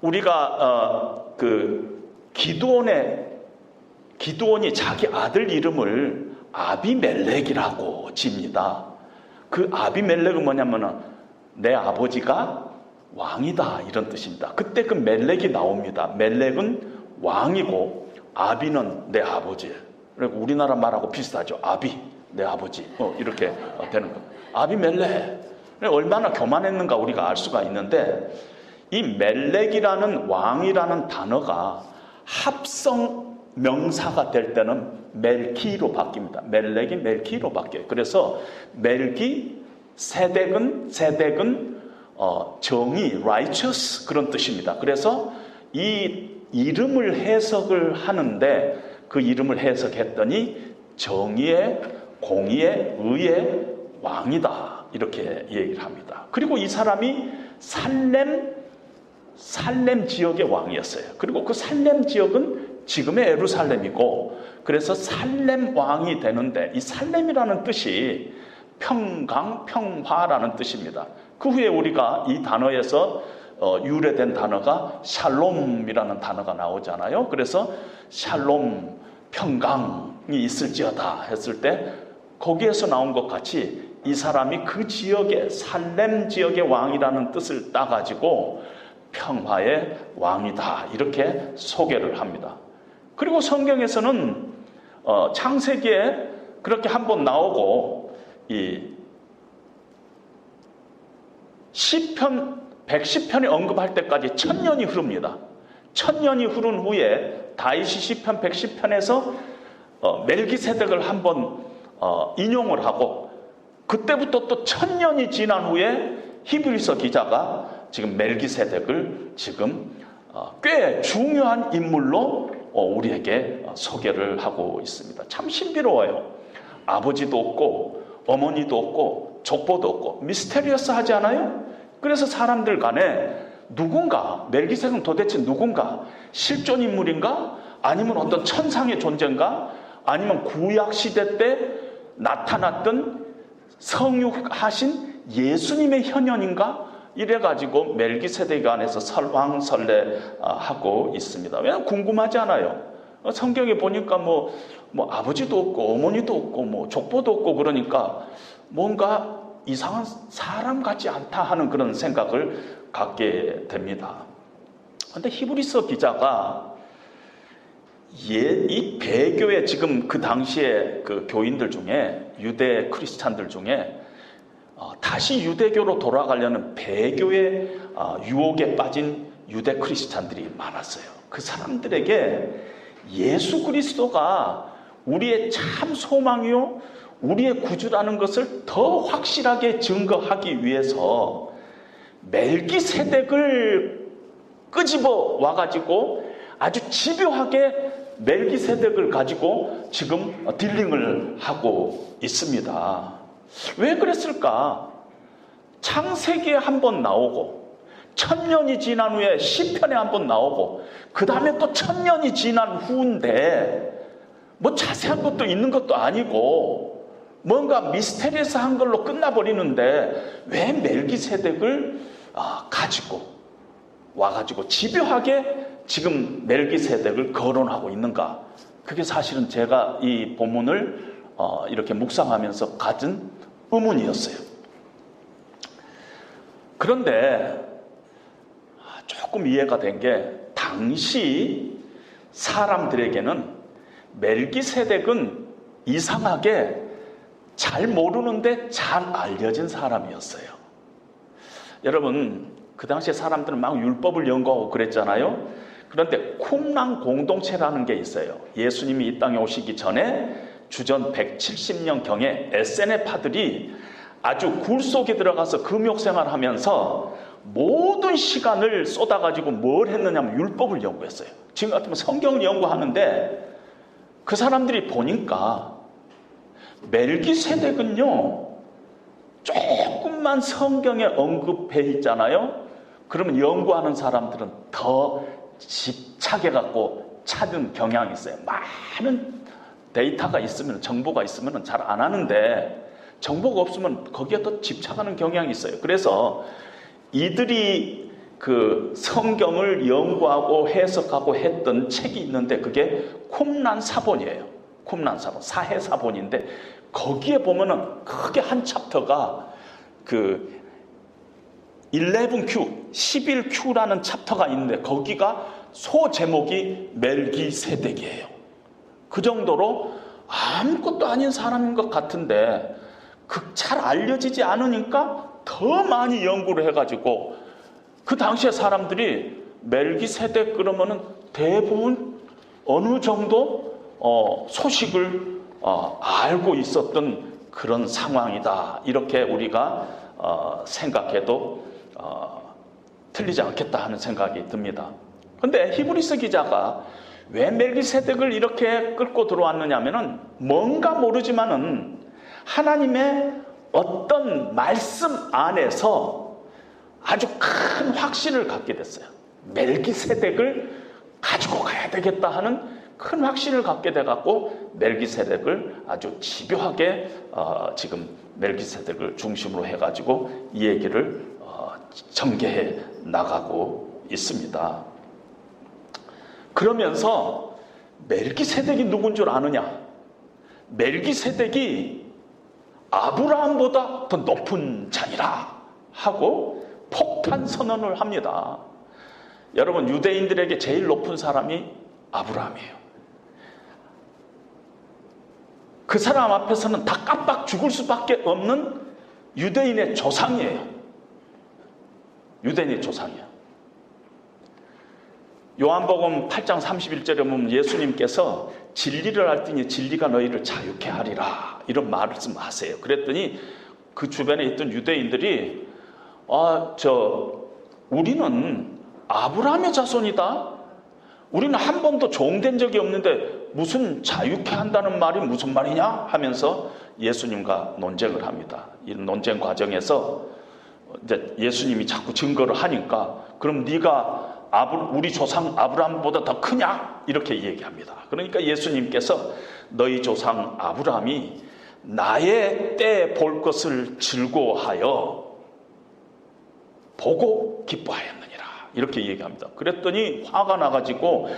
우리가 기드온이 자기 아들 이름을 아비멜렉이라고 집니다. 그 아비멜렉은 뭐냐면은 내 아버지가 왕이다 이런 뜻입니다. 그때 그 멜렉이 나옵니다. 멜렉은 왕이고 아비는 내 아버지. 그리고 우리나라 말하고 비슷하죠. 아비, 내 아버지. 이렇게 되는 거. 아비멜렉. 얼마나 교만했는가 우리가 알 수가 있는데, 이 멜렉이라는 왕이라는 단어가 합성 명사가 될 때는 멜키로 바뀝니다. 멜렉이 멜키로 바뀌어요. 그래서 멜기 세덱은 정의, righteous 그런 뜻입니다. 그래서 이 이름을 해석을 하는데 그 이름을 해석했더니 정의의, 공의의, 의의 왕이다 이렇게 얘기를 합니다. 그리고 이 사람이 살렘 지역의 왕이었어요. 그리고 그 살렘 지역은 지금의 예루살렘이고, 그래서 살렘 왕이 되는데, 이 살렘이라는 뜻이 평강, 평화라는 뜻입니다. 그 후에 우리가 이 단어에서 유래된 단어가 샬롬이라는 단어가 나오잖아요. 그래서 샬롬, 평강이 있을지어다 했을 때 거기에서 나온 것 같이 이 사람이 그 지역의 살렘 지역의 왕이라는 뜻을 따가지고 평화의 왕이다 이렇게 소개를 합니다. 그리고 성경에서는 창세기에 그렇게 한번 나오고, 이 시편 110편에 언급할 때까지 1000년이 흐릅니다. 1000년이 흐른 후에 다윗이 시편 110편에서 멜기세덱을 한번 인용을 하고, 그때부터 또 1000년이 지난 후에 히브리서 기자가 지금 멜기세덱을 지금 꽤 중요한 인물로 우리에게 소개를 하고 있습니다. 참 신비로워요. 아버지도 없고 어머니도 없고 족보도 없고 미스테리어스하지 않아요? 그래서 사람들 간에 누군가, 멜기세덱은 도대체 누군가, 실존 인물인가? 아니면 어떤 천상의 존재인가? 아니면 구약 시대 때 나타났던 성육하신 예수님의 현현인가? 이래가지고 멜기세덱 안에서 설왕설래하고 있습니다. 왜냐하면 궁금하지 않아요. 성경에 보니까 뭐 아버지도 없고 어머니도 없고 뭐 족보도 없고 그러니까 뭔가 이상한 사람 같지 않다 하는 그런 생각을 갖게 됩니다. 그런데 히브리서 기자가 이 배교의 지금 그 당시에 그 교인들 중에, 유대 크리스찬들 중에 다시 유대교로 돌아가려는 배교의 유혹에 빠진 유대 크리스찬들이 많았어요. 그 사람들에게 예수 그리스도가 우리의 참 소망이요, 우리의 구주라는 것을 더 확실하게 증거하기 위해서 멜기세덱을 끄집어 와가지고 아주 집요하게 멜기세덱을 가지고 지금 딜링을 하고 있습니다. 왜 그랬을까? 창세기에 한번 나오고 1000년이 지난 후에 시편에 한번 나오고 그 다음에 또 1000년이 지난 후인데 뭐 자세한 것도 있는 것도 아니고 뭔가 미스테리어스한 걸로 끝나버리는데 왜 멜기세덱을 가지고 와가지고 집요하게 지금 멜기세덱을 거론하고 있는가? 그게 사실은 제가 이 본문을 이렇게 묵상하면서 가진 의문이었어요. 그런데 조금 이해가 된 게, 당시 사람들에게는 멜기세덱은 이상하게 잘 모르는데 잘 알려진 사람이었어요. 여러분, 그 당시에 사람들은 막 율법을 연구하고 그랬잖아요. 그런데 쿰랑 공동체라는 게 있어요. 예수님이 이 땅에 오시기 전에 주전 170년경에 에세네파들이 아주 굴 속에 들어가서 금욕생활을 하면서 모든 시간을 쏟아가지고 뭘 했느냐면 율법을 연구했어요. 지금 같으면 성경을 연구하는데 그 사람들이 보니까 멜기세덱은요, 조금만 성경에 언급해 있잖아요. 그러면 연구하는 사람들은 더 집착해갖고 찾은 경향이 있어요. 많은 데이터가 있으면, 정보가 있으면 잘 안 하는데 정보가 없으면 거기에 더 집착하는 경향이 있어요. 그래서 이들이 그 성경을 연구하고 해석하고 했던 책이 있는데 그게 쿰란사본이에요. 쿰란사본, 사해사본인데 거기에 보면은 크게 한 챕터가 그 11Q, 11Q라는 챕터가 있는데 거기가 소제목이 멜기세덱이에요. 그 정도로 아무것도 아닌 사람인 것 같은데 잘 알려지지 않으니까 더 많이 연구를 해가지고 그 당시에 사람들이 멜기세덱 그러면은 대부분 어느 정도 소식을 알고 있었던 그런 상황이다. 이렇게 우리가 생각해도 틀리지 않겠다 하는 생각이 듭니다. 그런데 히브리서 기자가 왜 멜기세덱을 이렇게 끌고 들어왔느냐 하면은 뭔가 모르지만은 하나님의 어떤 말씀 안에서 아주 큰 확신을 갖게 됐어요. 멜기세덱을 가지고 가야 되겠다 하는 큰 확신을 갖게 돼갖고 멜기세덱을 아주 집요하게 지금 멜기세덱을 중심으로 해가지고 이 얘기를 전개해 나가고 있습니다. 그러면서 멜기세덱이 누군 줄 아느냐? 멜기세덱이 아브라함보다 더 높은 자이라 하고 폭탄 선언을 합니다. 여러분, 유대인들에게 제일 높은 사람이 아브라함이에요. 그 사람 앞에서는 다 깜빡 죽을 수밖에 없는 유대인의 조상이에요. 유대인의 조상이에요. 요한복음 8장 31절에 보면 예수님께서 진리를 알더니 진리가 너희를 자유케 하리라 이런 말씀하세요. 그랬더니 그 주변에 있던 유대인들이 우리는 아브라함의 자손이다. 우리는 한 번도 종된 적이 없는데 무슨 자유케 한다는 말이 무슨 말이냐 하면서 예수님과 논쟁을 합니다. 이 논쟁 과정에서 이제 예수님이 자꾸 증거를 하니까 그럼 네가 우리 조상 아브라함보다 더 크냐? 이렇게 얘기합니다. 그러니까 예수님께서 너희 조상 아브라함이 나의 때 볼 것을 즐거워하여 보고 기뻐하였느니라 이렇게 얘기합니다. 그랬더니 화가 나가지고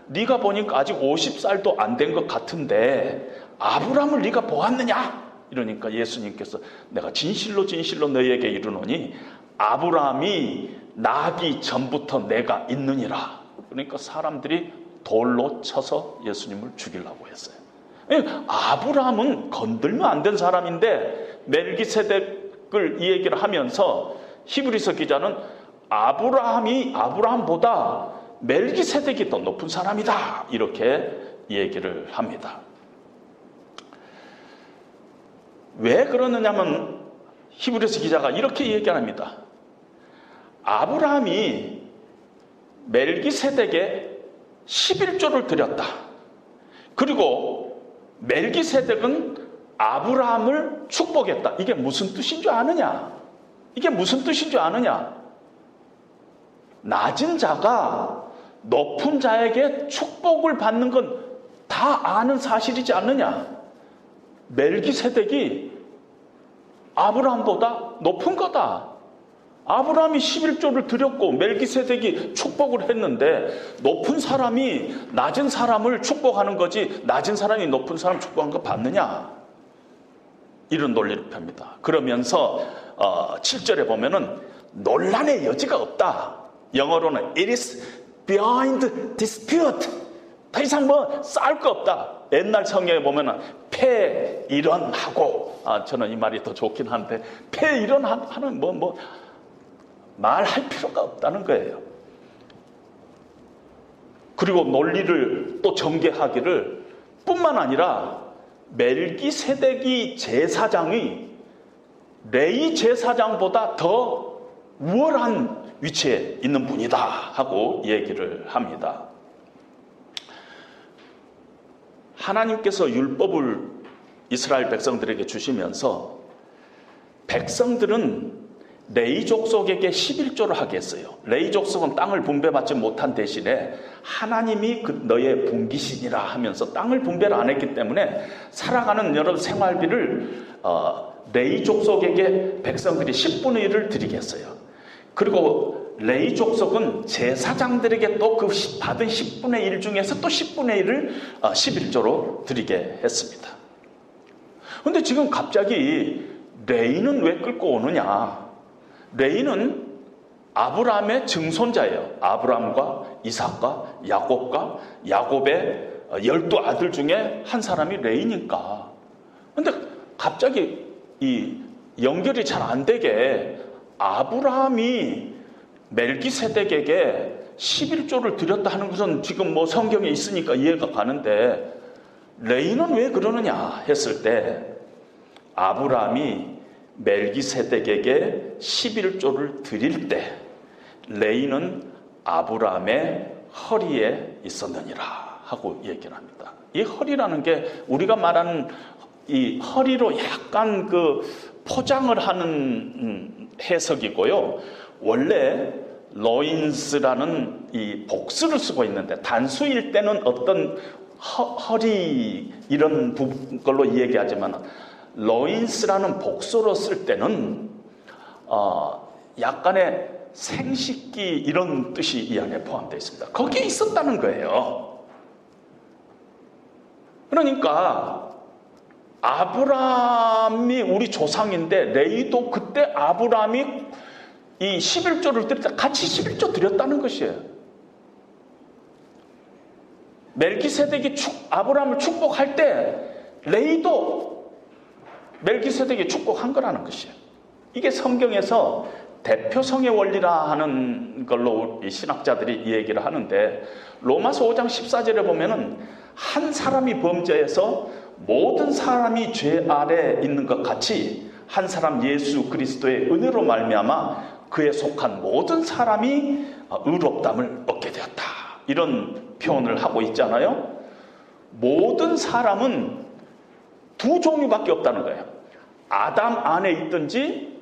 네가 보니까 아직 50살도 안 된 것 같은데 아브라함을 네가 보았느냐? 이러니까 예수님께서 내가 진실로 진실로 너희에게 이르노니 아브라함이 나기 전부터 내가 있느니라. 그러니까 사람들이 돌로 쳐서 예수님을 죽이려고 했어요. 아브라함은 건들면 안 된 사람인데 멜기세덱을 이 얘기를 하면서 히브리서 기자는 아브라함보다 멜기세덱이 더 높은 사람이다 이렇게 얘기를 합니다. 왜 그러느냐면 히브리서 기자가 이렇게 얘기합니다. 아브라함이 멜기세덱에 11조를 드렸다. 그리고 멜기세덱은 아브라함을 축복했다. 이게 무슨 뜻인 줄 아느냐? 이게 무슨 뜻인 줄 아느냐? 낮은 자가 높은 자에게 축복을 받는 건 다 아는 사실이지 않느냐? 멜기세덱이 아브라함보다 높은 거다. 아브라함이 11조를 드렸고 멜기세덱이 축복을 했는데 높은 사람이 낮은 사람을 축복하는 거지 낮은 사람이 높은 사람 축복한 거 받느냐? 이런 논리를 펴니다. 그러면서 7절에 보면은 논란의 여지가 없다. 영어로는 it is beyond dispute. 더 이상 싸울 거 없다. 옛날 성경에 보면은 폐일언하고 저는 이 말이 더 좋긴 한데 폐일언하는 말할 필요가 없다는 거예요. 그리고 논리를 또 전개하기를 뿐만 아니라 멜기세덱이 제사장이 레위 제사장보다 더 우월한 위치에 있는 분이다 하고 얘기를 합니다. 하나님께서 율법을 이스라엘 백성들에게 주시면서 백성들은 레위 족속에게 11조를 하게 했어요. 레위 족속은 땅을 분배받지 못한 대신에 하나님이 너의 분기신이라 하면서 땅을 분배를 안 했기 때문에 살아가는 여러 생활비를 레위 족속에게 백성들이 10분의 1을 드리게 했어요. 그리고 레위 족속은 제사장들에게 또 그 받은 10분의 1 중에서 또 10분의 1을 11조로 드리게 했습니다. 그런데 지금 갑자기 레위는 왜 끌고 오느냐? 레위는 아브라함의 증손자예요. 아브라함과 이삭과 야곱과 야곱의 12아들 중에 한 사람이 레위니까. 그런데 갑자기 이 연결이 잘 안 되게 아브라함이 멜기세덱에게 11조를 드렸다 하는 것은 지금 뭐 성경에 있으니까 이해가 가는데 레위는 왜 그러느냐 했을 때 아브라함이 멜기세덱에게 11조를 드릴 때 레위는 아브라함의 허리에 있었느니라 하고 얘기를 합니다. 이 허리라는 게 우리가 말하는 이 허리로 약간 그 포장을 하는 해석이고요. 원래 로인스라는 이 복수를 쓰고 있는데 단수일 때는 어떤 허리 이런 걸로 얘기하지만 로인스라는 복수로 쓸 때는 약간의 생식기 이런 뜻이 이 안에 포함되어 있습니다. 거기에 있었다는 거예요. 그러니까 아브라함이 우리 조상인데 레위도 그때 아브라함이 이 11조를 드릴 때 같이 11조 드렸다는 것이에요. 멜기세덱이 아브라함을 축복할 때 레위도 멜기세덱이 축복한 거라는 것이에요. 이게 성경에서 대표성의 원리라 하는 걸로 신학자들이 이 얘기를 하는데 로마서 5장 14절에 보면은 한 사람이 범죄해서 모든 사람이 죄 아래 있는 것 같이 한 사람 예수 그리스도의 은혜로 말미암아 그에 속한 모든 사람이 의롭다함을 얻게 되었다. 이런 표현을 하고 있잖아요. 모든 사람은 두 종류밖에 없다는 거예요. 아담 안에 있든지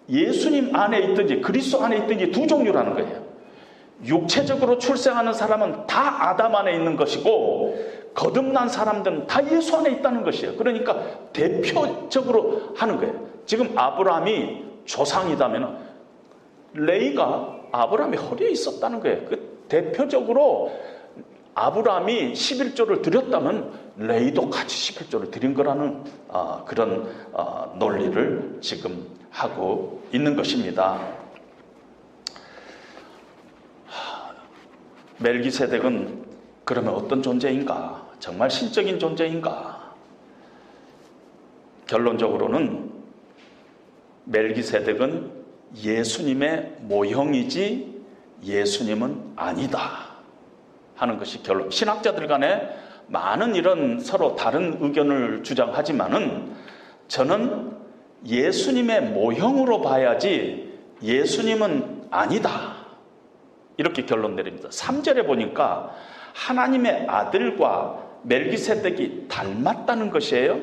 예수님 안에 있든지 그리스도 안에 있든지 두 종류라는 거예요. 육체적으로 출생하는 사람은 다 아담 안에 있는 것이고 거듭난 사람들은 다 예수 안에 있다는 것이에요. 그러니까 대표적으로 하는 거예요. 지금 아브라함이 조상이다면 레위가 아브라함의 허리에 있었다는 거예요. 그 대표적으로 아브라함이 11조를 드렸다면 레위도 같이 11조를 드린 거라는 그런 논리를 지금 하고 있는 것입니다. 멜기세덱은 그러면 어떤 존재인가? 정말 신적인 존재인가? 결론적으로는 멜기세덱은 예수님의 모형이지 예수님은 아니다 하는 것이 결론. 신학자들 간에 많은 이런 서로 다른 의견을 주장하지만은 저는 예수님의 모형으로 봐야지 예수님은 아니다 이렇게 결론 내립니다. 3절에 보니까 하나님의 아들과 멜기세덱이 닮았다는 것이에요.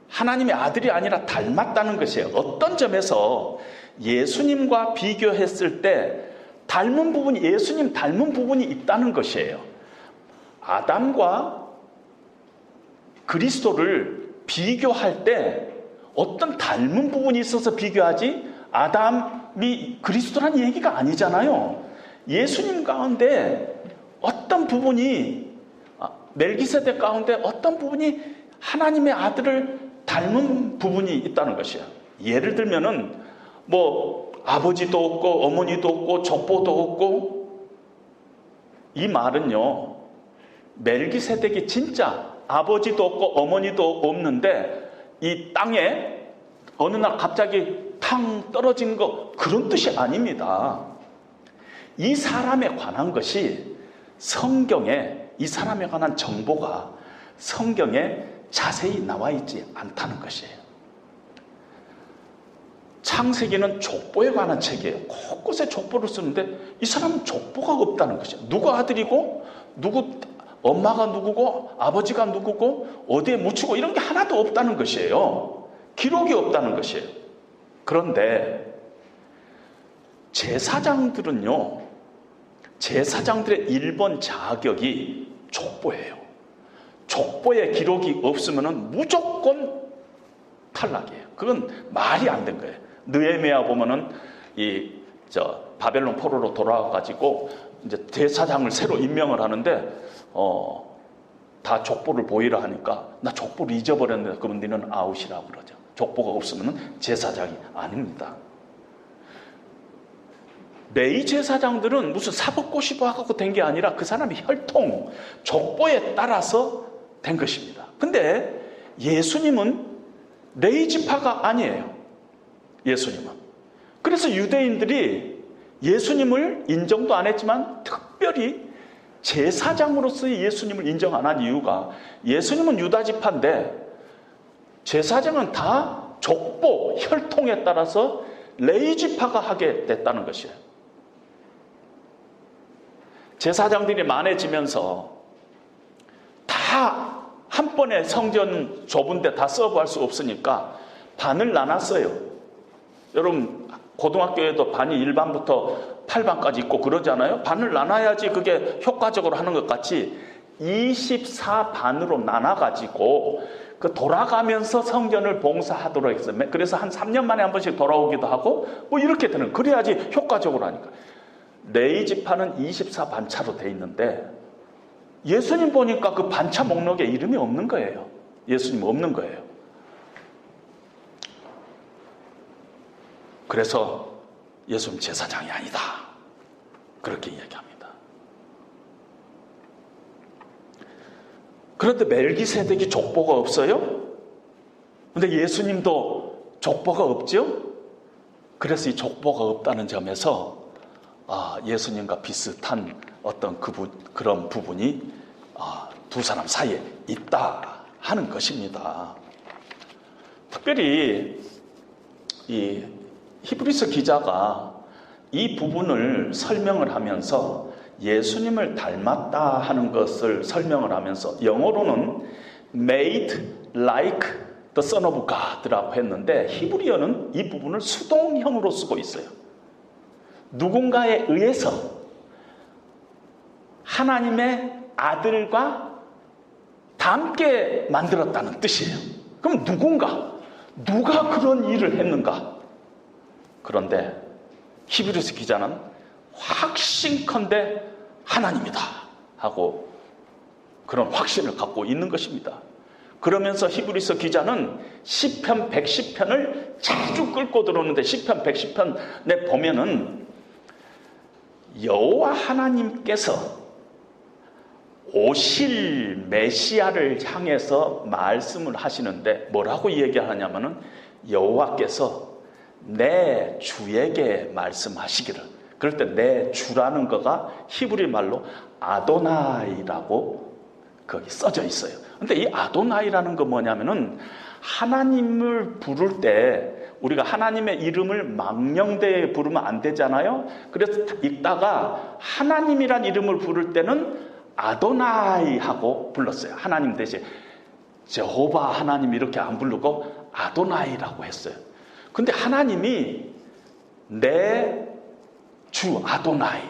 하나님의 아들이 아니라 닮았다는 것이에요. 어떤 점에서 예수님과 비교했을 때 닮은 부분이 예수님 닮은 부분이 있다는 것이에요. 아담과 그리스도를 비교할 때 어떤 닮은 부분이 있어서 비교하지 아담이 그리스도란 얘기가 아니잖아요. 예수님 가운데 어떤 부분이 멜기세덱 가운데 어떤 부분이 하나님의 아들을 닮은 부분이 있다는 것이에요. 예를 들면은 뭐 아버지도 없고 어머니도 없고 족보도 없고 이 말은요 멜기세덱이 진짜 아버지도 없고 어머니도 없는데 이 땅에 어느 날 갑자기 탕 떨어진 거 그런 뜻이 아닙니다. 이 사람에 관한 것이 성경에 이 사람에 관한 정보가 성경에 자세히 나와 있지 않다는 것이에요. 창세기는 족보에 관한 책이에요. 곳곳에 족보를 쓰는데 이 사람은 족보가 없다는 것이에요. 누구 아들이고 누구 엄마가 누구고 아버지가 누구고 어디에 묻히고 이런 게 하나도 없다는 것이에요. 기록이 없다는 것이에요. 그런데 제사장들은요 제사장들의 1번 자격이 족보예요. 족보에 기록이 없으면 무조건 탈락이에요. 그건 말이 안 된 거예요. 느헤미야 보면은 바벨론 포로로 돌아와가지고 이제 대사장을 새로 임명을 하는데 다 족보를 보이라 하니까 나 족보를 잊어버렸는데 그러면 너는 아웃이라고 그러죠. 족보가 없으면 제사장이 아닙니다. 레위 제사장들은 무슨 사법고시부하고 된 게 아니라 그 사람의 혈통, 족보에 따라서 된 것입니다. 근데 예수님은 레위 지파가 아니에요. 예수님은. 그래서 유대인들이 예수님을 인정도 안 했지만 특별히 제사장으로서의 예수님을 인정 안 한 이유가 예수님은 유다 지파인데 제사장은 다 족보, 혈통에 따라서 레위 지파가 하게 됐다는 것이에요. 제사장들이 많아지면서 다 한 번에 성전 좁은데 다 서브할 수 없으니까 반을 나눴어요. 여러분 고등학교에도 반이 1반부터 8반까지 있고 그러잖아요. 반을 나눠야지 그게 효과적으로 하는 것 같이 24반으로 나눠가지고 그 돌아가면서 성전을 봉사하도록 했어요. 그래서 한 3년 만에 한 번씩 돌아오기도 하고 뭐 이렇게 되는, 그래야지 효과적으로 하니까. 레위 지파는 24반차로 돼 있는데 예수님 보니까 그 반차 목록에 이름이 없는 거예요. 예수님 없는 거예요. 그래서 예수님 제사장이 아니다, 그렇게 이야기합니다. 그런데 멜기세덱이 족보가 없어요? 근데 예수님도 족보가 없죠? 그래서 이 족보가 없다는 점에서 예수님과 비슷한 어떤 그런 부분이 두 사람 사이에 있다 하는 것입니다. 특별히 이 히브리서 기자가 이 부분을 설명을 하면서 예수님을 닮았다 하는 것을 설명을 하면서 영어로는 made like the Son of God라고 했는데 히브리어는 이 부분을 수동형으로 쓰고 있어요. 누군가에 의해서 하나님의 아들과 닮게 만들었다는 뜻이에요. 그럼 누가 그런 일을 했는가? 그런데 히브리서 기자는 확신컨대 하나님이다 하고 그런 확신을 갖고 있는 것입니다. 그러면서 히브리서 기자는 시편 110편을 자주 끌고 들어오는데 시편 110편에 보면은 여호와 하나님께서 오실 메시아를 향해서 말씀을 하시는데 뭐라고 얘기하냐면은 여호와께서 내 주에게 말씀하시기를, 그럴 때 내 주라는 거가 히브리 말로 아도나이라고 거기 써져 있어요. 근데 이 아도나이라는 거 뭐냐면은 하나님을 부를 때 우리가 하나님의 이름을 망령되게 부르면 안 되잖아요. 그래서 읽다가 하나님이란 이름을 부를 때는 아도나이 하고 불렀어요. 하나님 대신 제호바 하나님 이렇게 안 부르고 아도나이라고 했어요. 근데 하나님이 내 주 아도나이에게,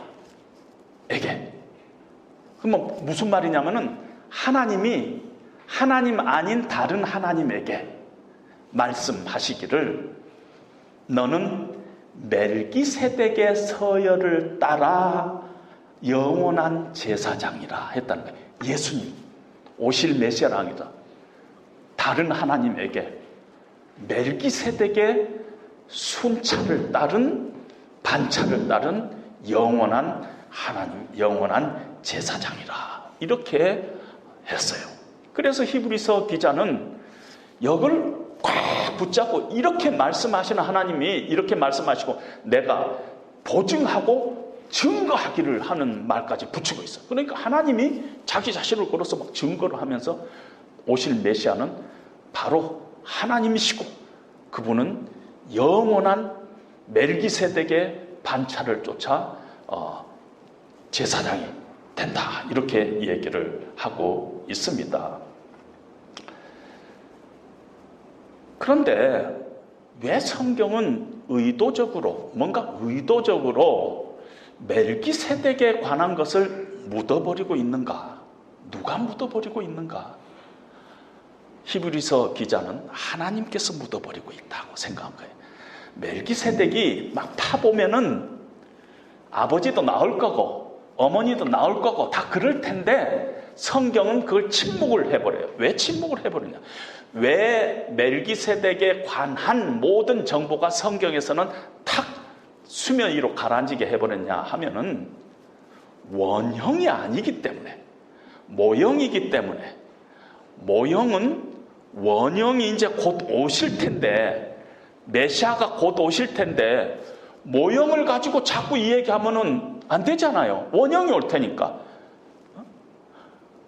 그럼 무슨 말이냐면은 하나님이 하나님 아닌 다른 하나님에게 말씀하시기를 너는 멜기세덱의 서열을 따라 영원한 제사장이라 했다는 거예요. 예수님 오실 메시아랑이다. 다른 하나님에게 멜기세덱의 순차를 따른, 반차를 따른 영원한 하나님, 영원한 제사장이라 이렇게 했어요. 그래서 히브리서 기자는 이걸 꽉 붙잡고 이렇게 말씀하시는 하나님이 이렇게 말씀하시고 내가 보증하고 증거하기를 하는 말까지 붙이고 있어요. 그러니까 하나님이 자기 자신을 걸어서 막 증거를 하면서 오실 메시아는 바로 하나님이시고 그분은 영원한 멜기세덱의 반차를 쫓아 제사장이 된다, 이렇게 얘기를 하고 있습니다. 그런데 왜 성경은 뭔가 의도적으로 멜기세덱에 관한 것을 묻어버리고 있는가? 누가 묻어버리고 있는가? 히브리서 기자는 하나님께서 묻어버리고 있다고 생각한 거예요. 멜기세덱이 막 파보면은 아버지도 나올 거고 어머니도 나올 거고 다 그럴 텐데 성경은 그걸 침묵을 해버려요. 왜 침묵을 해버리냐? 왜 멜기세덱에 관한 모든 정보가 성경에서는 탁 수면 위로 가라앉게 해버렸냐 하면은 원형이 아니기 때문에, 모형이기 때문에, 모형은 원형이 이제 곧 오실 텐데, 메시아가 곧 오실 텐데 모형을 가지고 자꾸 이 얘기하면은 안 되잖아요. 원형이 올 테니까.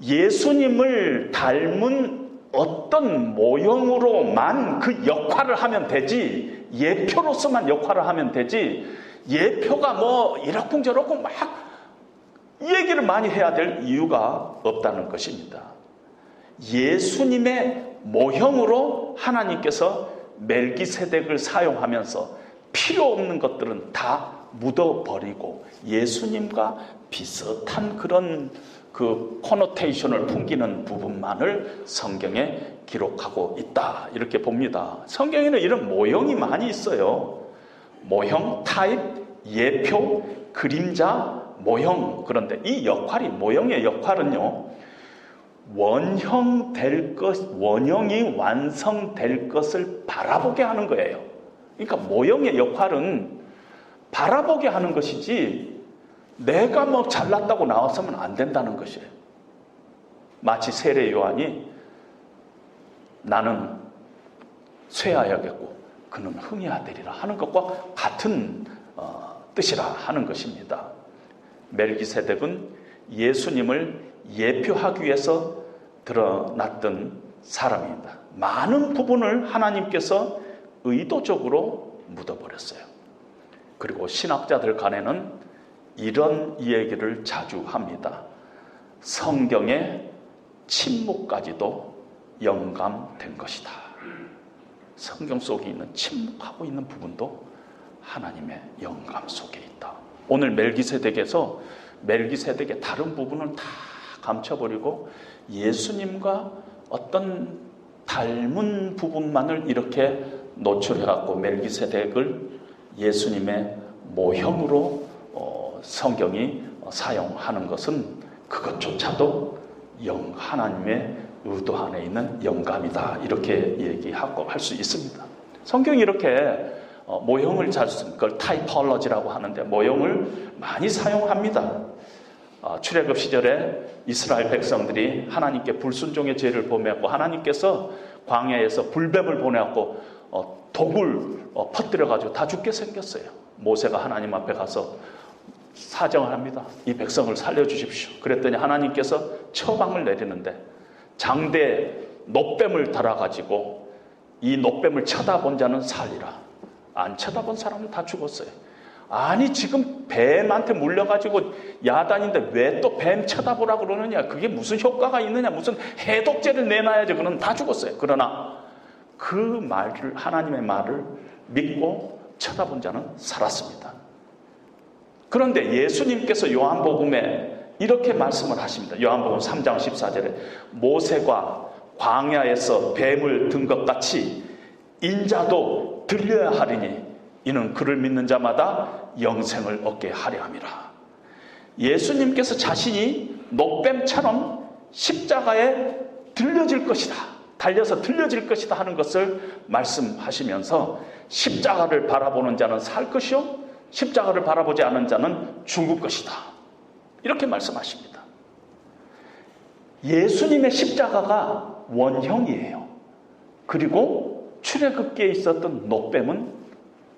예수님을 닮은 어떤 모형으로만 그 역할을 하면 되지, 예표로서만 역할을 하면 되지, 예표가 뭐 이러쿵저러쿵 막 이 얘기를 많이 해야 될 이유가 없다는 것입니다. 예수님의 모형으로 하나님께서 멜기세덱을 사용하면서 필요 없는 것들은 다 묻어버리고 예수님과 비슷한 그런 그 코노테이션을 풍기는 부분만을 성경에 기록하고 있다, 이렇게 봅니다. 성경에는 이런 모형이 많이 있어요. 모형, 타입, 예표, 그림자, 모형. 그런데 이 역할이, 모형의 역할은요, 원형이 완성될 것을 바라보게 하는 거예요. 그러니까 모형의 역할은 바라보게 하는 것이지 내가 뭐 잘났다고 나왔으면 안 된다는 것이에요. 마치 세례 요한이 나는 쇠하여야겠고 그는 흥해야 되리라 하는 것과 같은 뜻이라 하는 것입니다. 멜기세덱은 예수님을 예표하기 위해서 드러났던 사람입니다. 많은 부분을 하나님께서 의도적으로 묻어버렸어요. 그리고 신학자들 간에는 이런 이야기를 자주 합니다. 성경의 침묵까지도 영감된 것이다. 성경 속에 있는 침묵하고 있는 부분도 하나님의 영감 속에 있다. 오늘 멜기세덱에서 멜기세덱의 다른 부분을 다 감춰버리고 예수님과 어떤 닮은 부분만을 이렇게 노출해갖고 멜기세덱을 예수님의 모형으로 성경이 사용하는 것은 그것조차도 하나님의 의도 안에 있는 영감이다, 이렇게 얘기하고 할 수 있습니다. 성경이 이렇게 모형을 잘 쓰는 걸 타이폴로지라고 하는데 모형을 많이 사용합니다. 출애굽 시절에 이스라엘 백성들이 하나님께 불순종의 죄를 범했고 하나님께서 광야에서 불뱀을 보내갖고 독을 퍼뜨려가지고 다 죽게 생겼어요. 모세가 하나님 앞에 가서 사정을 합니다. 이 백성을 살려주십시오. 그랬더니 하나님께서 처방을 내리는데 장대에 놋뱀을 달아가지고 이 놋뱀을 쳐다본 자는 살리라. 안 쳐다본 사람은 다 죽었어요. 아니 지금 뱀한테 물려가지고 야단인데 왜 또 뱀 쳐다보라 그러느냐, 그게 무슨 효과가 있느냐, 무슨 해독제를 내놔야지. 그러면 다 죽었어요. 그러나 그 말을, 하나님의 말을 믿고 쳐다본 자는 살았습니다. 그런데 예수님께서 요한복음에 이렇게 말씀을 하십니다. 요한복음 3장 14절에 모세가 광야에서 뱀을 든 것 같이 인자도 들려야 하리니 이는 그를 믿는 자마다 영생을 얻게 하려 함이라. 예수님께서 자신이 놋뱀처럼 십자가에 들려질 것이다, 달려서 들려질 것이다 하는 것을 말씀하시면서 십자가를 바라보는 자는 살 것이요 십자가를 바라보지 않은 자는 죽을 것이다, 이렇게 말씀하십니다. 예수님의 십자가가 원형이에요. 그리고 출애굽기에 있었던 놋뱀은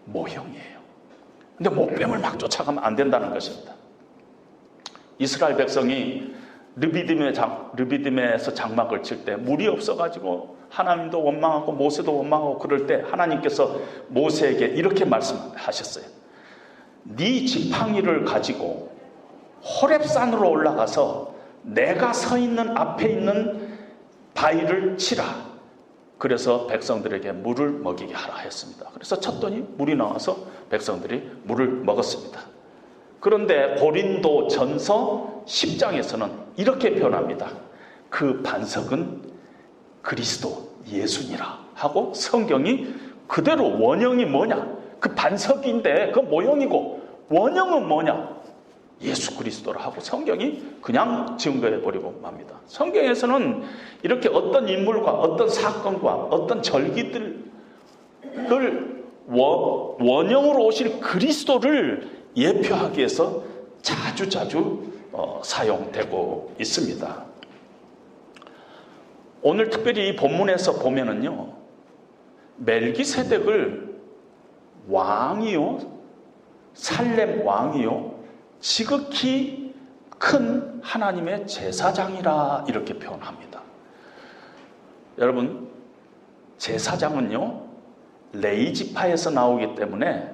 모형이에요. 근데 놋뱀을 막 쫓아가면 안 된다는 것입니다. 이스라엘 백성이 르비딤에서 장막을 칠 때 물이 없어가지고 하나님도 원망하고 모세도 원망하고 그럴 때 하나님께서 모세에게 이렇게 말씀하셨어요. 네 지팡이를 가지고 호렙산으로 올라가서 내가 서 있는 앞에 있는 바위를 치라. 그래서 백성들에게 물을 먹이게 하라 했습니다. 그래서 쳤더니 물이 나와서 백성들이 물을 먹었습니다. 그런데 고린도 전서 10장에서는 이렇게 표현합니다. 그 반석은 그리스도 예수니라 하고 성경이 그대로 원형이 뭐냐, 그 반석인데 그 모형이고 원형은 뭐냐? 예수 그리스도라 하고 성경이 그냥 증거해버리고 맙니다. 성경에서는 이렇게 어떤 인물과 어떤 사건과 어떤 절기들을 원형으로 오실 그리스도를 예표하기 위해서 자주 사용되고 있습니다. 오늘 특별히 이 본문에서 보면은요, 멜기세덱을 왕이요, 살렘 왕이요, 지극히 큰 하나님의 제사장이라 이렇게 표현합니다. 여러분, 제사장은요, 레위지파에서 나오기 때문에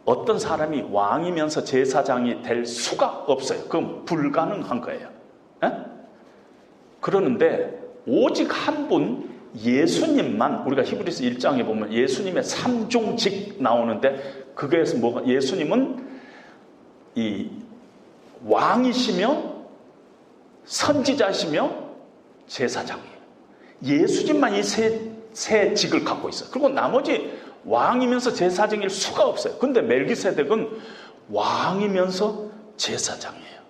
어떤 사람이 왕이면서 제사장이 될 수가 없어요. 그건 불가능한 거예요. 에? 그러는데 오직 한 분, 예수님만, 우리가 히브리서 1장에 보면 예수님의 삼종직 나오는데, 그게서 뭐가, 예수님은 이 왕이시며 선지자시며 제사장이에요. 예수님만 이 세 직을 갖고 있어요. 그리고 나머지 왕이면서 제사장일 수가 없어요. 근데 멜기세덱은 왕이면서 제사장이에요.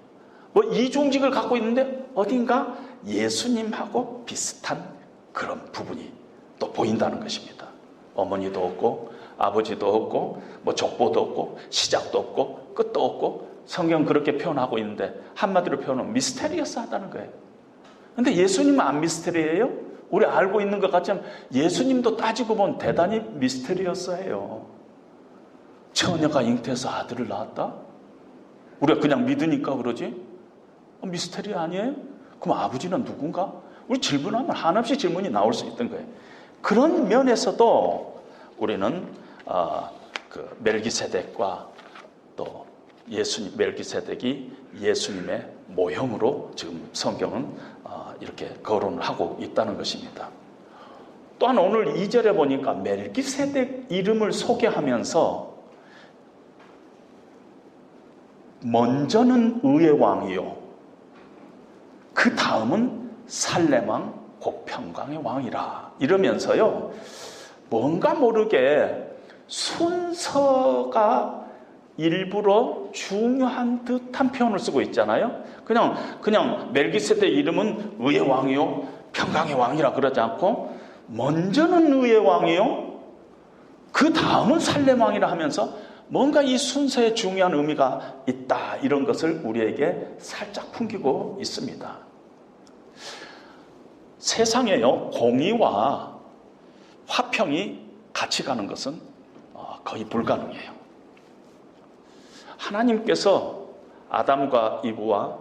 뭐 이중직을 갖고 있는데 어딘가 예수님하고 비슷한 그런 부분이 또 보인다는 것입니다. 어머니도 없고 아버지도 없고 뭐 족보도 없고 시작도 없고 끝도 없고, 성경 그렇게 표현하고 있는데 한마디로 표현하면 미스테리어스하다는 거예요. 근데 예수님은 안 미스테리예요? 우리 알고 있는 것 같지만 예수님도 따지고 보면 대단히 미스테리어스해요. 처녀가 잉태해서 아들을 낳았다? 우리가 그냥 믿으니까 그러지? 미스테리 아니에요? 그럼 아버지는 누군가? 우리 질문하면 한없이 질문이 나올 수 있던 거예요. 그런 면에서도 우리는 그 멜기세덱과 또 멜기세덱이 예수님의 모형으로 지금 성경은 이렇게 거론을 하고 있다는 것입니다. 또한 오늘 2절에 보니까 멜기세덱 이름을 소개하면서 먼저는 의의 왕이요, 그 다음은 살렘 왕 곧 평강의 왕이라 이러면서요, 뭔가 모르게 순서가 일부러 중요한 듯한 표현을 쓰고 있잖아요. 그냥 멜기세덱 이름은 의의 왕이요, 평강의 왕이라 그러지 않고 먼저는 의의 왕이요, 그 다음은 살렘 왕이라 하면서 뭔가 이 순서에 중요한 의미가 있다, 이런 것을 우리에게 살짝 풍기고 있습니다. 세상에요, 공의와 화평이 같이 가는 것은 거의 불가능해요. 하나님께서 아담과 이브와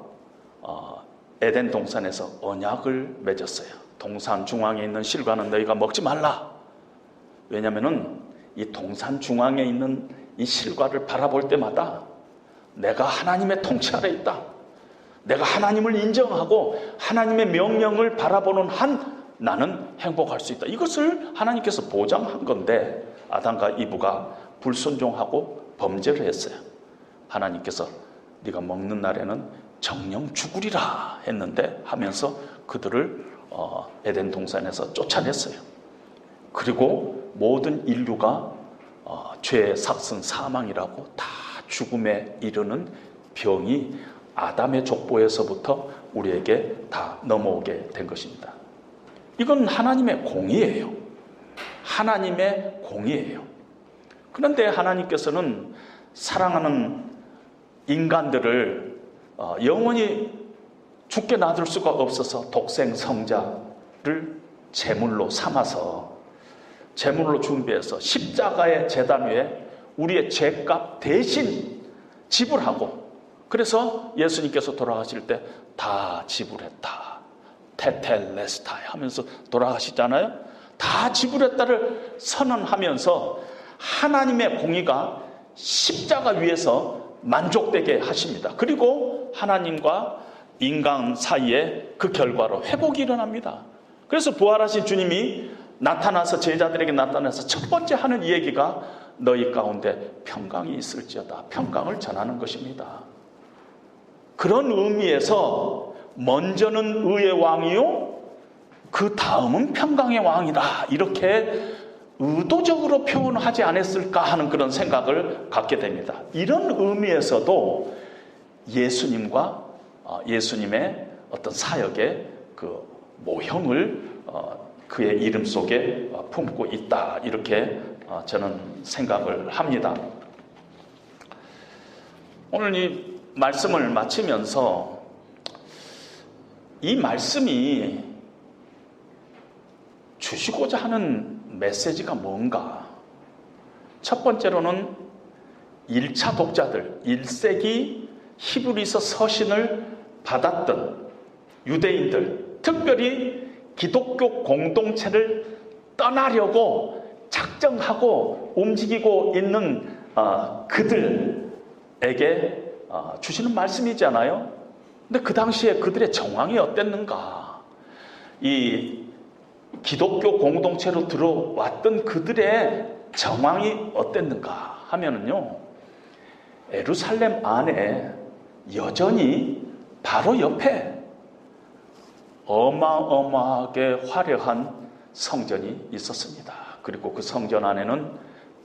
에덴 동산에서 언약을 맺었어요. 동산 중앙에 있는 실과는 너희가 먹지 말라. 왜냐하면 이 동산 중앙에 있는 이 실과를 바라볼 때마다 내가 하나님의 통치 아래 있다, 내가 하나님을 인정하고 하나님의 명령을 바라보는 한 나는 행복할 수 있다, 이것을 하나님께서 보장한 건데, 아담과 이브가 불순종하고 범죄를 했어요. 하나님께서 네가 먹는 날에는 정령 죽으리라 했는데 하면서 그들을 에덴 동산에서 쫓아냈어요. 그리고 모든 인류가 죄의 삭슨 사망이라고 다 죽음에 이르는 병이 아담의 족보에서부터 우리에게 다 넘어오게 된 것입니다. 이건 하나님의 공의예요. 하나님의 공의예요. 그런데 하나님께서는 사랑하는 인간들을 영원히 죽게 놔둘 수가 없어서 독생 성자를 제물로 삼아서, 제물로 준비해서 십자가의 제단 위에 우리의 죄값 대신 지불하고, 그래서 예수님께서 돌아가실 때 다 지불했다, 테텔레스타 하면서 돌아가시잖아요. 다 지불했다를 선언하면서 하나님의 공의가 십자가 위에서 만족되게 하십니다. 그리고 하나님과 인간 사이에 그 결과로 회복이 일어납니다. 그래서 부활하신 주님이 나타나서, 제자들에게 나타나서 첫 번째 하는 이 얘기가 너희 가운데 평강이 있을지어다, 평강을 전하는 것입니다. 그런 의미에서 먼저는 의의 왕이요, 그 다음은 평강의 왕이다, 이렇게 의도적으로 표현하지 않았을까 하는 그런 생각을 갖게 됩니다. 이런 의미에서도 예수님의 어떤 사역의 그 모형을 그의 이름 속에 품고 있다, 이렇게 저는 생각을 합니다. 오늘 이 말씀을 마치면서 이 말씀이 주시고자 하는 메시지가 뭔가? 첫 번째로는 1차 독자들, 1세기 히브리서 서신을 받았던 유대인들, 특별히 기독교 공동체를 떠나려고 작정하고 움직이고 있는 그들에게 주시는 말씀이잖아요. 근데 그 당시에 그들의 정황이 어땠는가? 이 기독교 공동체로 들어왔던 그들의 정황이 어땠는가 하면은요, 예루살렘 안에 여전히 바로 옆에 어마어마하게 화려한 성전이 있었습니다. 그리고 그 성전 안에는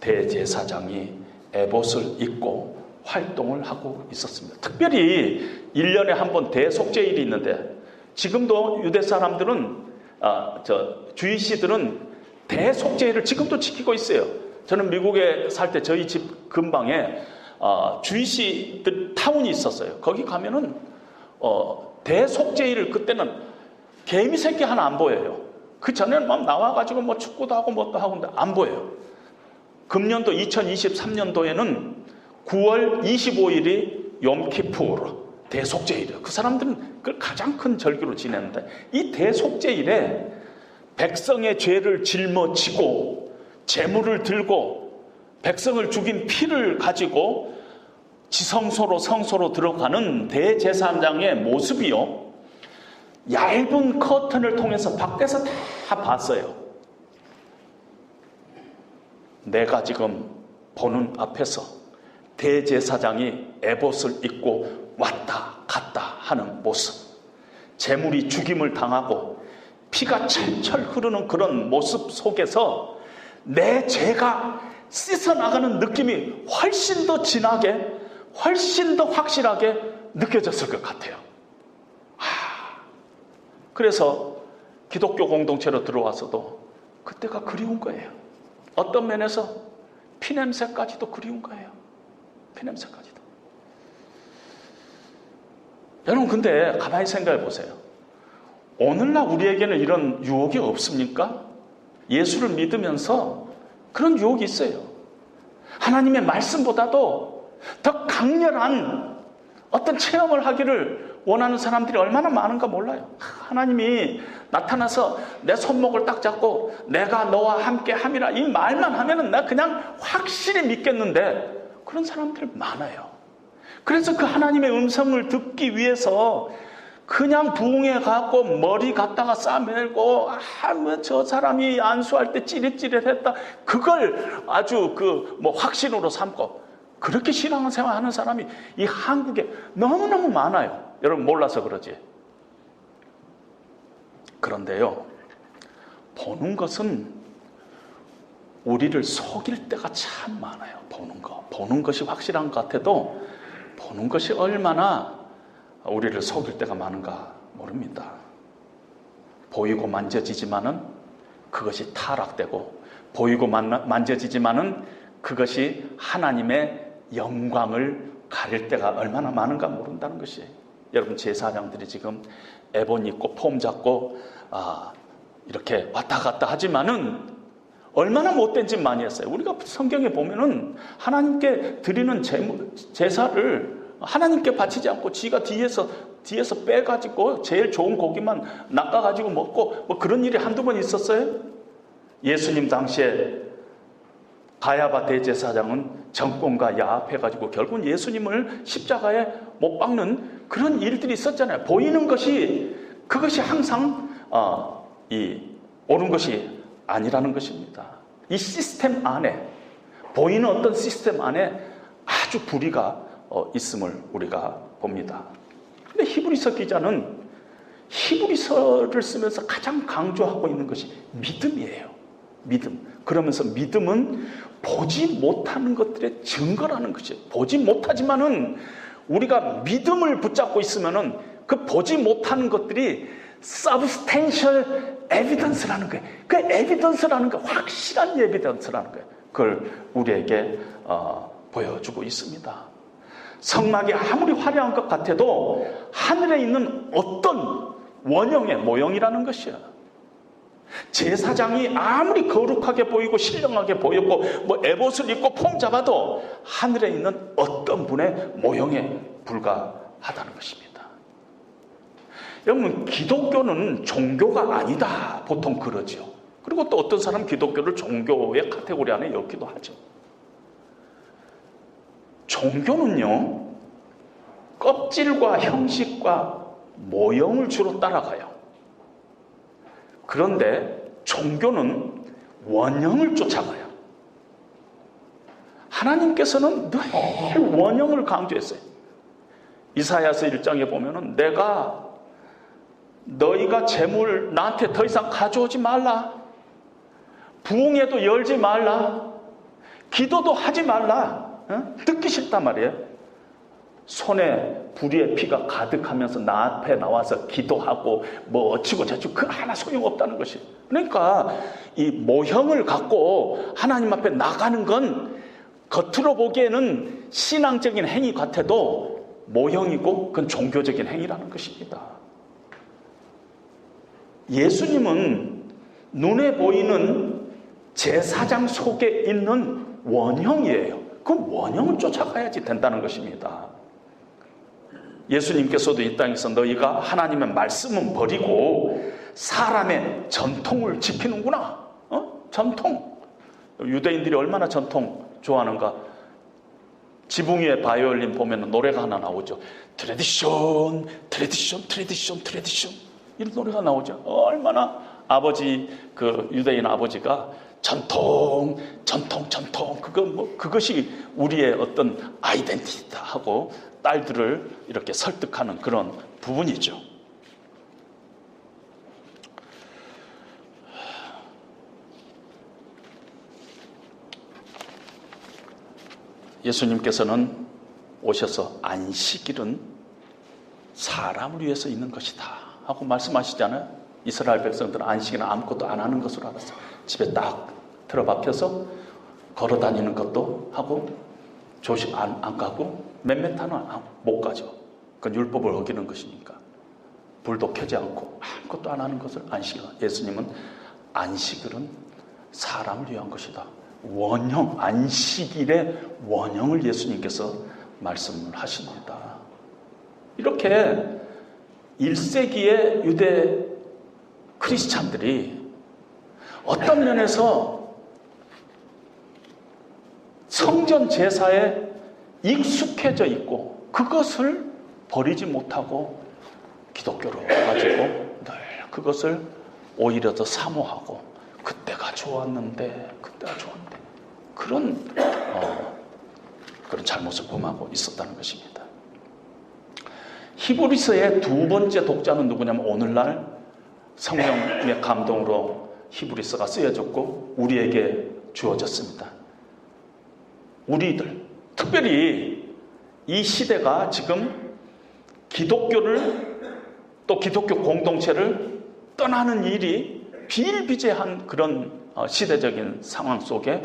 대제사장이 에봇을 입고 활동을 하고 있었습니다. 특별히 1년에 한 번 대속죄일이 있는데, 지금도 유대 사람들은 주이시들은 대속죄일을 지금도 지키고 있어요. 저는 미국에 살 때 저희 집 근방에 주이시들 타운이 있었어요. 거기 가면은 대속죄일을, 그때는 개미 새끼 하나 안 보여요. 그 전에는 막 나와가지고 뭐 축구도 하고 뭣도 하고 근데 안 보여요. 금년도 2023년도에는 9월 25일이 욤키푸르 대속죄일이에요. 그 사람들은 그걸 가장 큰 절기로 지내는데, 이 대속죄일에 백성의 죄를 짊어지고 제물을 들고 백성을 죽인 피를 가지고 지성소로 성소로 들어가는 대제사장의 모습이요, 얇은 커튼을 통해서 밖에서 다 봤어요. 내가 지금 보는 앞에서 대제사장이 에봇을 입고 왔다 갔다 하는 모습, 제물이 죽임을 당하고 피가 철철 흐르는 그런 모습 속에서 내 죄가 씻어나가는 느낌이 훨씬 더 진하게, 훨씬 더 확실하게 느껴졌을 것 같아요. 그래서 기독교 공동체로 들어와서도 그때가 그리운 거예요. 어떤 면에서 피냄새까지도 그리운 거예요. 피냄새까지도. 여러분, 근데 가만히 생각해 보세요. 오늘날 우리에게는 이런 유혹이 없습니까? 예수를 믿으면서 그런 유혹이 있어요. 하나님의 말씀보다도 더 강렬한 어떤 체험을 하기를 원하는 사람들이 얼마나 많은가 몰라요. 하나님이 나타나서 내 손목을 딱 잡고 내가 너와 함께 함이라, 이 말만 하면은 나 그냥 확실히 믿겠는데, 그런 사람들 많아요. 그래서 그 하나님의 음성을 듣기 위해서 그냥 부흥회 가고 머리 갖다가 싸매고, 뭐 저 사람이 안수할 때 찌릿찌릿했다, 그걸 아주 확신으로 삼고 그렇게 신앙생활 하는 사람이 이 한국에 너무너무 많아요. 여러분 몰라서 그러지. 그런데요, 보는 것은 우리를 속일 때가 참 많아요. 보는 것이 확실한 것 같아도 보는 것이 얼마나 우리를 속일 때가 많은가 모릅니다. 보이고 만져지지만은 그것이 타락되고, 보이고 만져지지만은 그것이 하나님의 영광을 가릴 때가 얼마나 많은가 모른다는 것이, 여러분 제사장들이 지금 에봇 입고 폼 잡고 이렇게 왔다 갔다 하지만은 얼마나 못된 짓 많이 했어요. 우리가 성경에 보면은 하나님께 드리는 제사를 하나님께 바치지 않고 지가 뒤에서 빼가지고 제일 좋은 고기만 낚아가지고 먹고 뭐 그런 일이 한두 번 있었어요? 예수님 당시에 가야바 대제사장은 정권과 야합해가지고 결국은 예수님을 십자가에 못 박는 그런 일들이 있었잖아요. 보이는 것이, 그것이 항상 옳은 것이 아니라는 것입니다. 이 시스템 안에, 보이는 어떤 시스템 안에 아주 불의가 있음을 우리가 봅니다. 근데 히브리서 기자는 히브리서를 쓰면서 가장 강조하고 있는 것이 믿음이에요. 믿음. 그러면서 믿음은 보지 못하는 것들의 증거라는 것이에요. 보지 못하지만은 우리가 믿음을 붙잡고 있으면은 그 보지 못하는 것들이 substantial evidence라는 거예요. 그 evidence라는 거, 확실한 evidence라는 거예요. 그걸 우리에게 보여주고 있습니다. 성막이 아무리 화려한 것 같아도 하늘에 있는 어떤 원형의 모형이라는 것이야. 제사장이 아무리 거룩하게 보이고 신령하게 보이고 뭐 에봇을 입고 폼 잡아도 하늘에 있는 어떤 분의 모형에 불과하다는 것입니다. 여러분, 기독교는 종교가 아니다 보통 그러죠. 그리고 또 어떤 사람은 기독교를 종교의 카테고리 안에 넣기도 하죠. 종교는요, 껍질과 형식과 모형을 주로 따라가요. 그런데 종교는 원형을 쫓아가요. 하나님께서는 늘 원형을 강조했어요. 이사야서 1장에 보면은 너희가 재물 나한테 더 이상 가져오지 말라. 부흥회도 열지 말라. 기도도 하지 말라. 듣기 싫단 말이에요. 손에 불의의 피가 가득하면서 나 앞에 나와서 기도하고 뭐 어찌고 저찌고 그 하나 소용없다는 것이. 그러니까 이 모형을 갖고 하나님 앞에 나가는 건 겉으로 보기에는 신앙적인 행위 같아도 모형이고 그건 종교적인 행위라는 것입니다. 예수님은 눈에 보이는 제사장 속에 있는 원형이에요. 그 원형을 쫓아가야지 된다는 것입니다. 예수님께서도 이 땅에서 너희가 하나님의 말씀은 버리고 사람의 전통을 지키는구나. 전통. 유대인들이 얼마나 전통 좋아하는가. 지붕 위에 바이올린 보면 노래가 하나 나오죠. 트레디션, 트레디션, 트레디션, 트레디션. 이런 노래가 나오죠. 얼마나 유대인 아버지가 전통, 전통, 전통. 그것이 우리의 어떤 아이덴티티다 하고 딸들을 이렇게 설득하는 그런 부분이죠. 예수님께서는 오셔서 안식일은 사람을 위해서 있는 것이다 하고 말씀하시잖아요. 이스라엘 백성들은 안식일은 아무것도 안 하는 것으로 알았어요. 집에 딱 틀어박혀서 걸어 다니는 것도 하고 조식 안 가고 몇몇 타는 못 가죠. 그건 율법을 어기는 것이니까. 불도 켜지 않고 아무것도 안 하는 것을 안식일. 예수님은 안식일은 사람을 위한 것이다. 원형, 안식일의 원형을 예수님께서 말씀을 하십니다. 이렇게 1세기의 유대 크리스찬들이 어떤 면에서 성전 제사에 익숙해져 있고 그것을 버리지 못하고 기독교로 가지고 늘 그것을 오히려 더 사모하고 그때가 좋았는데 그런 잘못을 범하고 있었다는 것입니다. 히브리서의 두 번째 독자는 누구냐면 오늘날 성령의 감동으로 히브리서가 쓰여졌고 우리에게 주어졌습니다. 우리들, 특별히 이 시대가 지금 기독교를 또 기독교 공동체를 떠나는 일이 비일비재한 그런 시대적인 상황 속에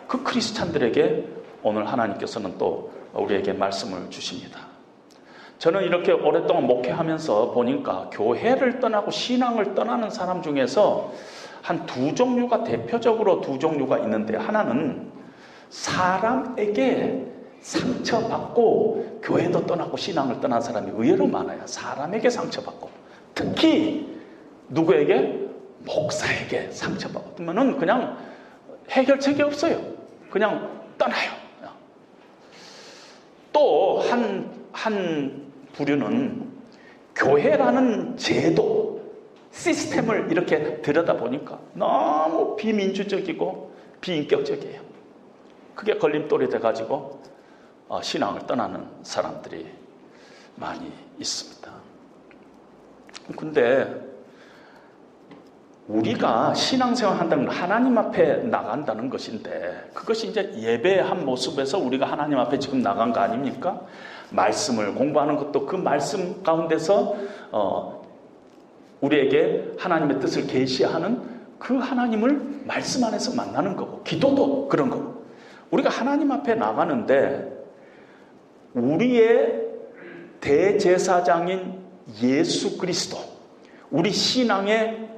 그 크리스찬들에게 오늘 하나님께서는 또 우리에게 말씀을 주십니다. 저는 이렇게 오랫동안 목회하면서 보니까 교회를 떠나고 신앙을 떠나는 사람 중에서 한 두 종류가 대표적으로 두 종류가 있는데 하나는 사람에게 상처받고 교회도 떠나고 신앙을 떠난 사람이 의외로 많아요. 사람에게 상처받고 특히 누구에게? 목사에게 상처받으면 그냥 해결책이 없어요. 그냥 떠나요. 또 한 부류는 교회라는 제도, 시스템을 이렇게 들여다보니까 너무 비민주적이고 비인격적이에요. 그게 걸림돌이 돼가지고 신앙을 떠나는 사람들이 많이 있습니다. 근데 우리가 신앙생활 한다는 건 하나님 앞에 나간다는 것인데, 그것이 이제 예배의 한 모습에서 우리가 하나님 앞에 지금 나간 거 아닙니까? 말씀을 공부하는 것도 그 말씀 가운데서 우리에게 하나님의 뜻을 계시하는 그 하나님을 말씀 안에서 만나는 거고, 기도도 그런 거고. 우리가 하나님 앞에 나가는데 우리의 대제사장인 예수 그리스도, 우리 신앙의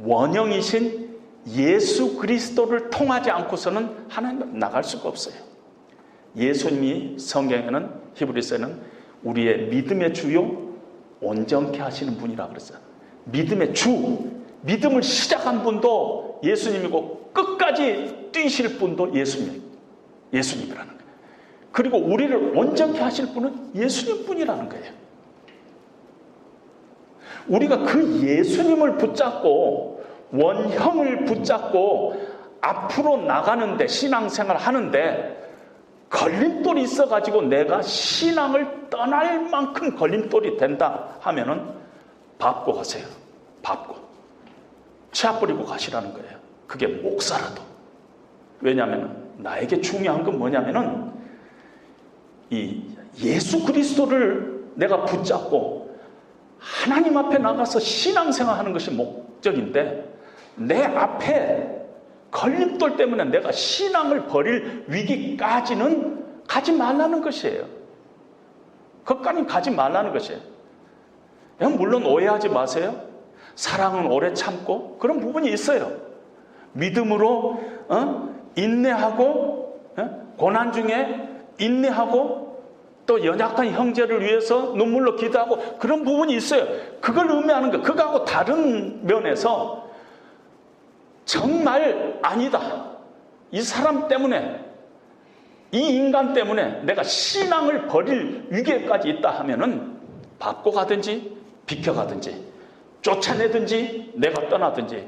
원형이신 예수 그리스도를 통하지 않고서는 하나님 앞에 나갈 수가 없어요. 예수님이 성경에는, 히브리서에는 우리의 믿음의 주요 온전케 하시는 분이라고 그랬어요. 믿음의 주, 믿음을 시작한 분도 예수님이고 끝까지 뛰실 분도 예수님이라는 거예요. 그리고 우리를 온전케 하실 분은 예수님 뿐이라는 거예요. 우리가 그 예수님을 붙잡고 원형을 붙잡고 앞으로 나가는데, 신앙생활 하는데 걸림돌이 있어가지고 내가 신앙을 떠날 만큼 걸림돌이 된다 하면은 밟고 가세요. 밟고 치아 뿌리고 가시라는 거예요. 그게 목사라도. 왜냐하면 나에게 중요한 건 뭐냐면은 이 예수 그리스도를 내가 붙잡고 하나님 앞에 나가서 신앙생활 하는 것이 목적인데, 내 앞에 걸림돌 때문에 내가 신앙을 버릴 위기까지는 가지 말라는 것이에요. 그것까지는 가지 말라는 것이에요. 물론 오해하지 마세요. 사랑은 오래 참고 그런 부분이 있어요. 믿음으로 인내하고, 고난 중에 인내하고, 또 연약한 형제를 위해서 눈물로 기도하고, 그런 부분이 있어요. 그걸 의미하는 거. 그거하고 다른 면에서 정말 아니다, 이 사람 때문에, 이 인간 때문에 내가 신앙을 버릴 위기에까지 있다 하면은 밟고 가든지 비켜가든지 쫓아내든지 내가 떠나든지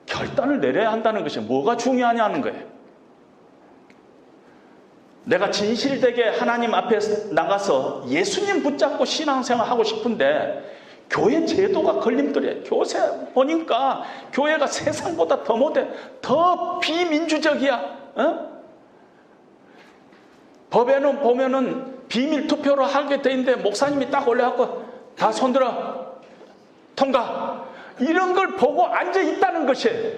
결단을 내려야 한다는 것이 뭐가 중요하냐는 거예요. 내가 진실되게 하나님 앞에 나가서 예수님 붙잡고 신앙생활 하고 싶은데 교회 제도가 걸림돌이에요. 교세 보니까 교회가 세상보다 더 못해, 더 비민주적이야. 법에는 보면은 비밀 투표로 하게 돼 있는데 목사님이 딱 올려갖고 다 손들어 통과, 이런 걸 보고 앉아 있다는 것이에요.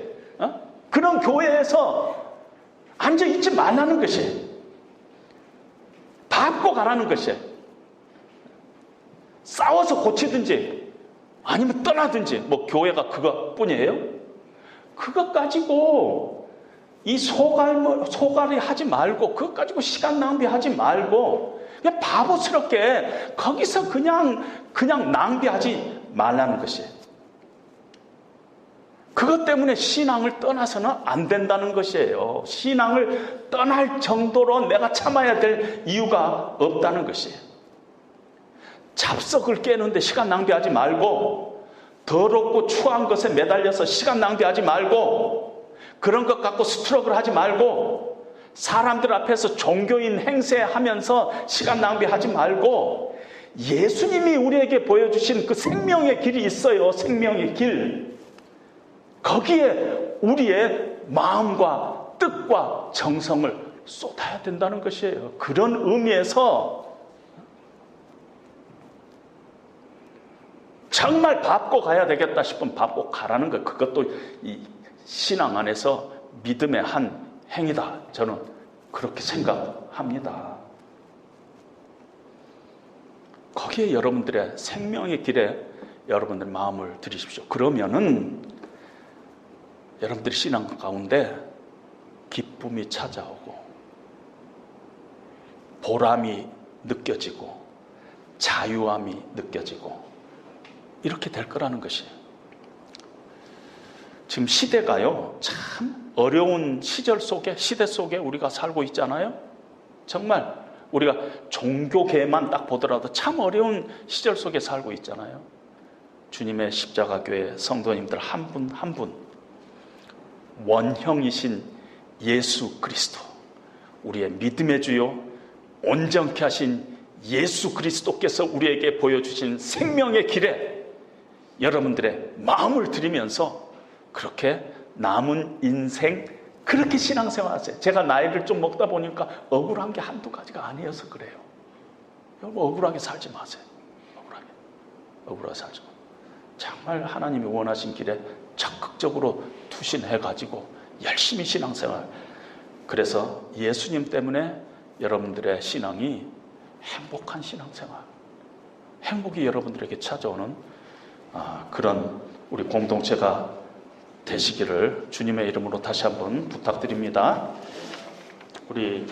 그런 교회에서 앉아 있지 말라는 것이에요. 밟고 가라는 것이에요. 싸워서 고치든지 아니면 떠나든지, 뭐 교회가 그것뿐이에요? 그것 가지고 이 소갈이 하지 말고, 그것 가지고 시간 낭비하지 말고 그냥 바보스럽게 거기서 그냥 낭비하지 말라는 것이에요. 그것 때문에 신앙을 떠나서는 안 된다는 것이에요. 신앙을 떠날 정도로 내가 참아야 될 이유가 없다는 것이에요. 잡석을 깨는데 시간 낭비하지 말고, 더럽고 추한 것에 매달려서 시간 낭비하지 말고, 그런 것 갖고 스트럭을 하지 말고, 사람들 앞에서 종교인 행세하면서 시간 낭비하지 말고, 예수님이 우리에게 보여주신 그 생명의 길이 있어요. 생명의 길. 거기에 우리의 마음과 뜻과 정성을 쏟아야 된다는 것이에요. 그런 의미에서 정말 밟고 가야 되겠다 싶으면 밟고 가라는 것, 그것도 이 신앙 안에서 믿음의 한 행위다. 저는 그렇게 생각합니다. 거기에 여러분들의 생명의 길에 여러분들 마음을 들이십시오. 그러면은 여러분들의 신앙 가운데 기쁨이 찾아오고 보람이 느껴지고 자유함이 느껴지고 이렇게 될 거라는 것이에요. 지금 시대가요, 참 어려운 시절 속에, 시대 속에 우리가 살고 있잖아요. 정말 우리가 종교계만 딱 보더라도 참 어려운 시절 속에 살고 있잖아요. 주님의 십자가교회 성도님들 한 분 한 분, 원형이신 예수 그리스도, 우리의 믿음의 주요 온전케 하신 예수 그리스도께서 우리에게 보여주신 생명의 길에 여러분들의 마음을 들이면서 그렇게 남은 인생 그렇게 신앙생활 하세요. 제가 나이를 좀 먹다 보니까 억울한 게 한두 가지가 아니어서 그래요. 여러분 억울하게 살지 마세요. 억울하게 살지 마세요. 정말 하나님이 원하신 길에 적극적으로 투신해가지고 열심히 신앙생활. 그래서 예수님 때문에 여러분들의 신앙이 행복한 신앙생활, 행복이 여러분들에게 찾아오는 그런 우리 공동체가 되시기를 주님의 이름으로 다시 한번 부탁드립니다. 우리